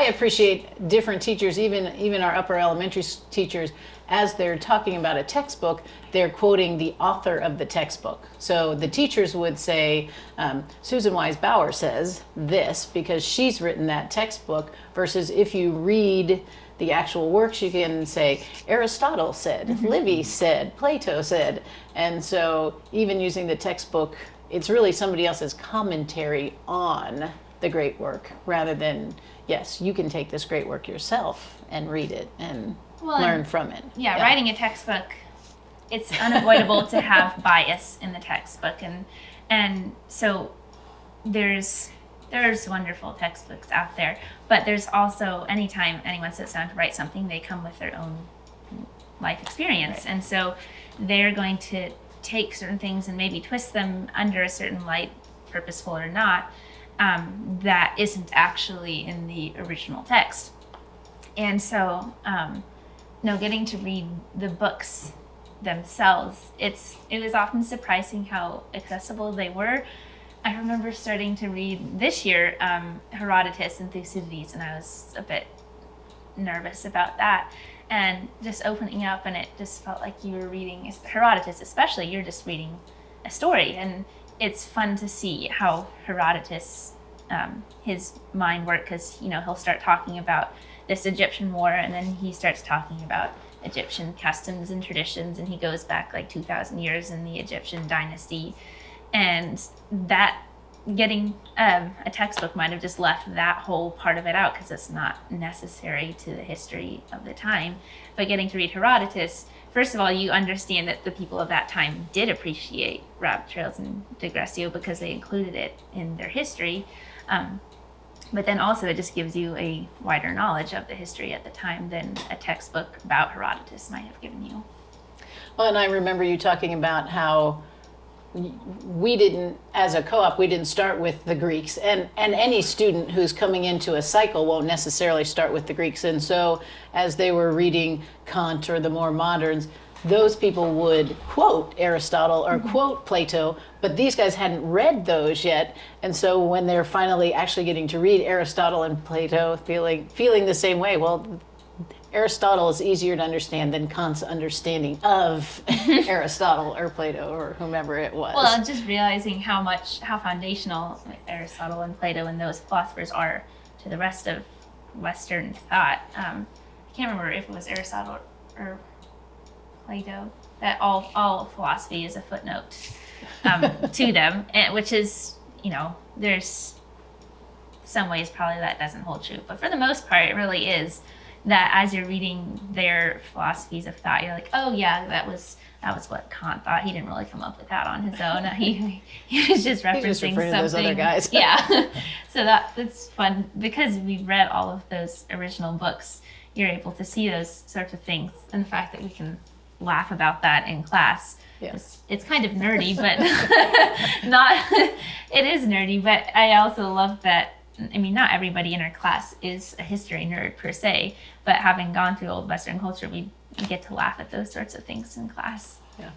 I appreciate different teachers, even our upper elementary teachers, as they're talking about a textbook, they're quoting the author of the textbook. So the teachers would say, Susan Wise Bauer says this because she's written that textbook, versus if you read the actual works, you can say Aristotle said, Livy said, Plato said. And so even using the textbook, it's really somebody else's commentary on the great work, rather than, yes, you can take this great work yourself and read it and learn from it. Yeah, writing a textbook, it's unavoidable to have bias in the textbook, and so there's wonderful textbooks out there, but there's also, anytime anyone sits down to write something, they come with their own life experience, and so they're going to take certain things and maybe twist them under a certain light, purposeful or not, that isn't actually in the original text. And so getting to read the books themselves, it was often surprising how accessible they were. I remember starting to read this year Herodotus and Thucydides, and I was a bit nervous about that. And just opening up, and it just felt like you were reading Herodotus, especially, you're just reading a story. And it's fun to see how Herodotus, his mind worked, because he'll start talking about this Egyptian war, and then he starts talking about Egyptian customs and traditions, and he goes back like 2,000 years in the Egyptian dynasty. And that, getting a textbook might have just left that whole part of it out because it's not necessary to the history of the time. But getting to read Herodotus, first of all, you understand that the people of that time did appreciate rabbit trails and digression because they included it in their history. But then also it just gives you a wider knowledge of the history at the time than a textbook about Herodotus might have given you. Well, and I remember you talking about how we didn't, as a co-op, we didn't start with the Greeks, and any student who's coming into a cycle won't necessarily start with the Greeks. And so as they were reading Kant or the more moderns, those people would quote Aristotle or quote Plato, but these guys hadn't read those yet. And so when they're finally actually getting to read Aristotle and Plato, feeling the same way, well, Aristotle is easier to understand than Kant's understanding of Aristotle or Plato or whomever it was. Well, just realizing how foundational Aristotle and Plato and those philosophers are to the rest of Western thought. I can't remember if it was Aristotle or Plato, that all philosophy is a footnote to them, which is, there's some ways probably that doesn't hold true, but for the most part it really is. That as you're reading their philosophies of thought, you're like, oh yeah, that was what Kant thought. He didn't really come up with that on his own. He was just referencing something. To those other guys. Yeah. So that's fun because we've read all of those original books. You're able to see those sorts of things, and the fact that we can laugh about that in class. Yes. It's kind of nerdy, but it is nerdy, but I also love that. I mean, not everybody in our class is a history nerd per se, but having gone through old Western culture, we get to laugh at those sorts of things in class. Yeah.